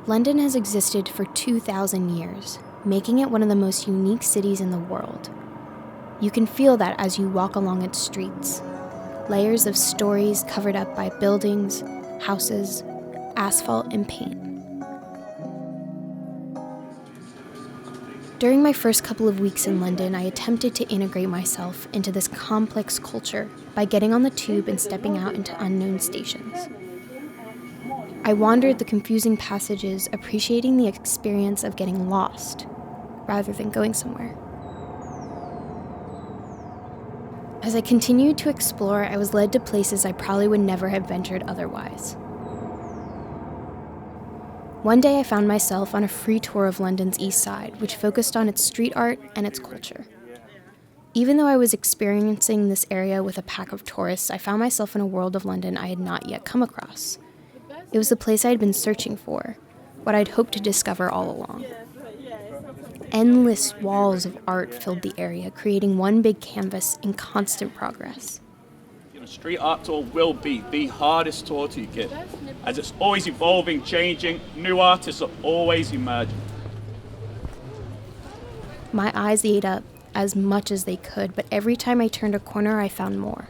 London has existed for 2,000 years, making it one of the most unique cities in the world. You can feel that as you walk along its streets. Layers of stories covered up by buildings, houses, asphalt, and paint. During my first couple of weeks in London, I attempted to integrate myself into this complex culture by getting on the tube and stepping out into unknown stations. I wandered the confusing passages, appreciating the experience of getting lost, rather than going somewhere. As I continued to explore, I was led to places I probably would never have ventured otherwise. One day I found myself on a free tour of London's East Side, which focused on its street art and its culture. Even though I was experiencing this area with a pack of tourists, I found myself in a world of London I had not yet come across. It was the place I had been searching for, what I'd hoped to discover all along. Endless walls of art filled the area, creating one big canvas in constant progress. Street art tour will be the hardest tour to get, as it's always evolving, changing, new artists are always emerging. My eyes ate up as much as they could, but every time I turned a corner, I found more.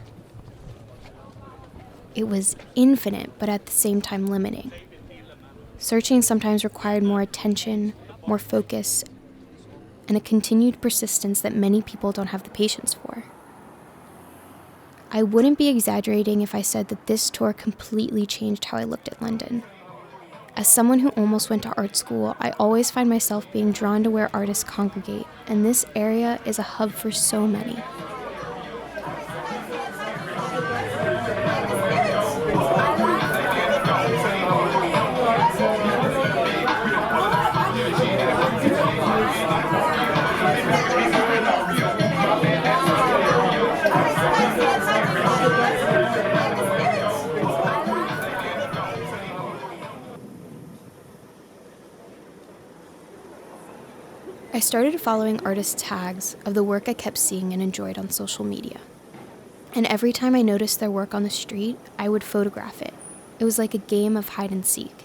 It was infinite, but at the same time limiting. Searching sometimes required more attention, more focus, and a continued persistence that many people don't have the patience for. I wouldn't be exaggerating if I said that this tour completely changed how I looked at London. As someone who almost went to art school, I always find myself being drawn to where artists congregate, and this area is a hub for so many. I started following artist tags of the work I kept seeing and enjoyed on social media. And every time I noticed their work on the street, I would photograph it. It was like a game of hide and seek.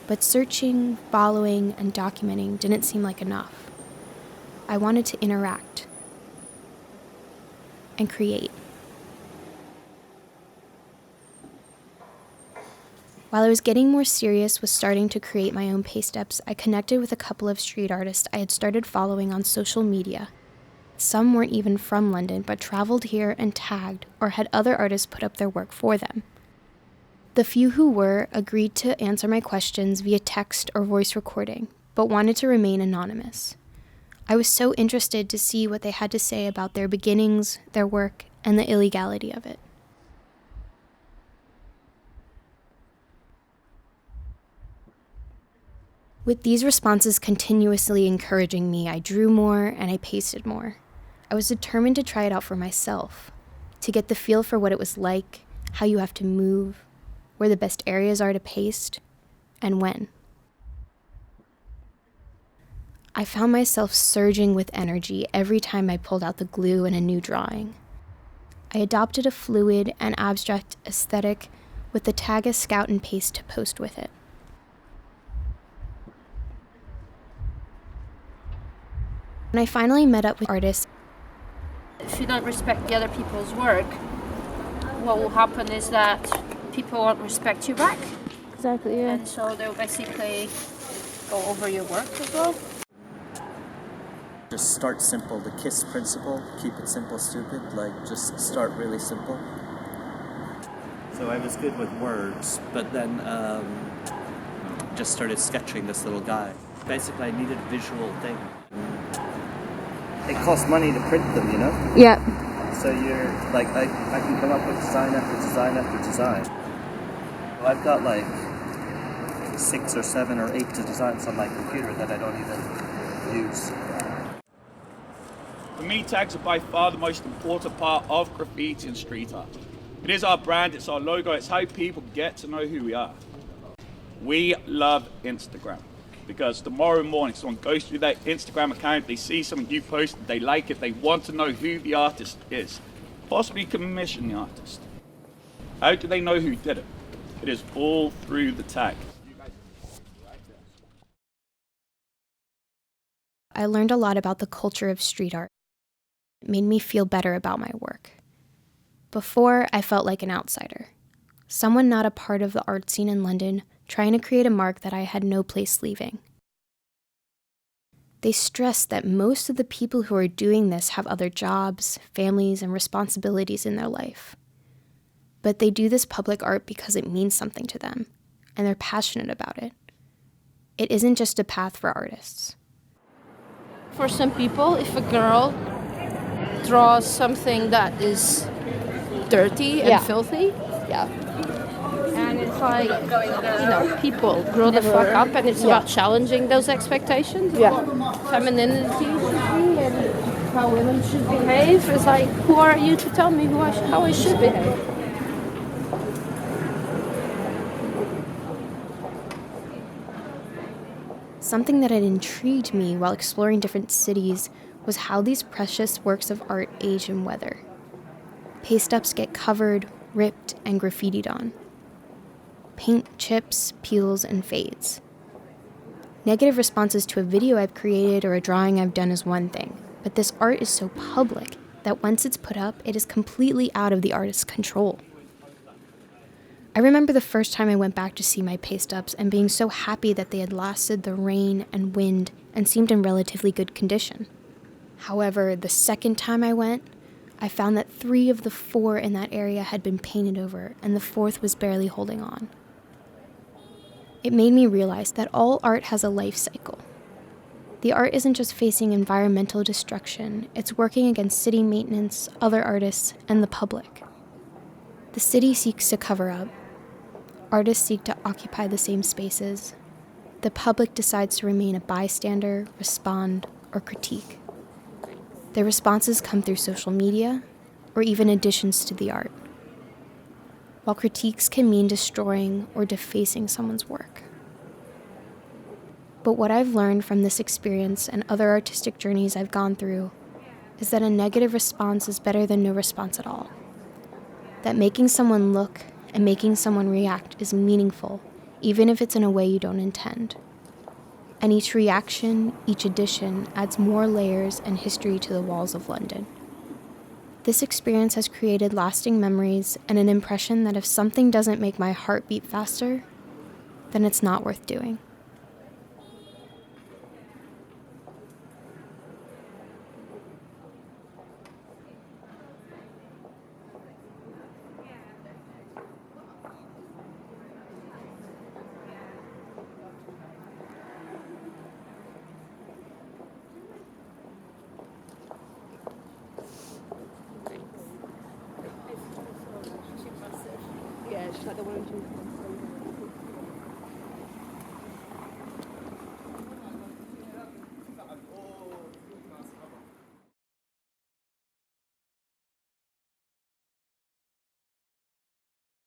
But searching, following, and documenting didn't seem like enough. I wanted to interact and create. While I was getting more serious with starting to create my own pay steps, I connected with a couple of street artists I had started following on social media. Some weren't even from London, but traveled here and tagged or had other artists put up their work for them. The few who were agreed to answer my questions via text or voice recording, but wanted to remain anonymous. I was so interested to see what they had to say about their beginnings, their work, and the illegality of it. With these responses continuously encouraging me, I drew more and I pasted more. I was determined to try it out for myself, to get the feel for what it was like, how you have to move, where the best areas are to paste, and when. I found myself surging with energy every time I pulled out the glue in a new drawing. I adopted a fluid and abstract aesthetic with the tag as scout and paste to post with it. When I finally met up with artists, if you don't respect the other people's work, what will happen is that people won't respect you back. Exactly, yeah. And so they'll basically go over your work as well. Just start simple, the KISS principle, keep it simple, stupid, just start really simple. So I was good with words, but then just started sketching this little guy. Basically I needed a visual thing. It costs money to print them, you know? Yeah. So you're, I can come up with design after design after design. Well, I've got 6 or 7 or 8 designs on my computer that I don't even use. For me, tags are by far the most important part of graffiti and street art. It is our brand, it's our logo, it's how people get to know who we are. We love Instagram. Because tomorrow morning, someone goes through their Instagram account, they see something you posted, they like it, they want to know who the artist is. Possibly commission the artist. How do they know who did it? It is all through the tag. I learned a lot about the culture of street art. It made me feel better about my work. Before, I felt like an outsider, someone not a part of the art scene in London, trying to create a mark that I had no place leaving. They stressed that most of the people who are doing this have other jobs, families, and responsibilities in their life. But they do this public art because it means something to them, and they're passionate about it. It isn't just a path for artists. For some people, if a girl draws something that is dirty and filthy, and it's like, people grow the fuck up, and it's about challenging those expectations of what femininity should be and how women should behave. It's like, who are you to tell me how I should behave? Something that had intrigued me while exploring different cities was how these precious works of art age in weather. Paste ups get covered, ripped, and graffitied on. Paint chips, peels, and fades. Negative responses to a video I've created or a drawing I've done is one thing, but this art is so public that once it's put up, it is completely out of the artist's control. I remember the first time I went back to see my paste ups and being so happy that they had lasted the rain and wind and seemed in relatively good condition. However, the second time I went, I found that 3 of the 4 in that area had been painted over, and the 4th was barely holding on. It made me realize that all art has a life cycle. The art isn't just facing environmental destruction, it's working against city maintenance, other artists, and the public. The city seeks to cover up. Artists seek to occupy the same spaces. The public decides to remain a bystander, respond, or critique. Their responses come through social media, or even additions to the art. While critiques can mean destroying or defacing someone's work. But what I've learned from this experience and other artistic journeys I've gone through is that a negative response is better than no response at all. That making someone look and making someone react is meaningful, even if it's in a way you don't intend. And each reaction, each addition, adds more layers and history to the walls of London. This experience has created lasting memories and an impression that if something doesn't make my heart beat faster, then it's not worth doing. Yeah, she's like the one who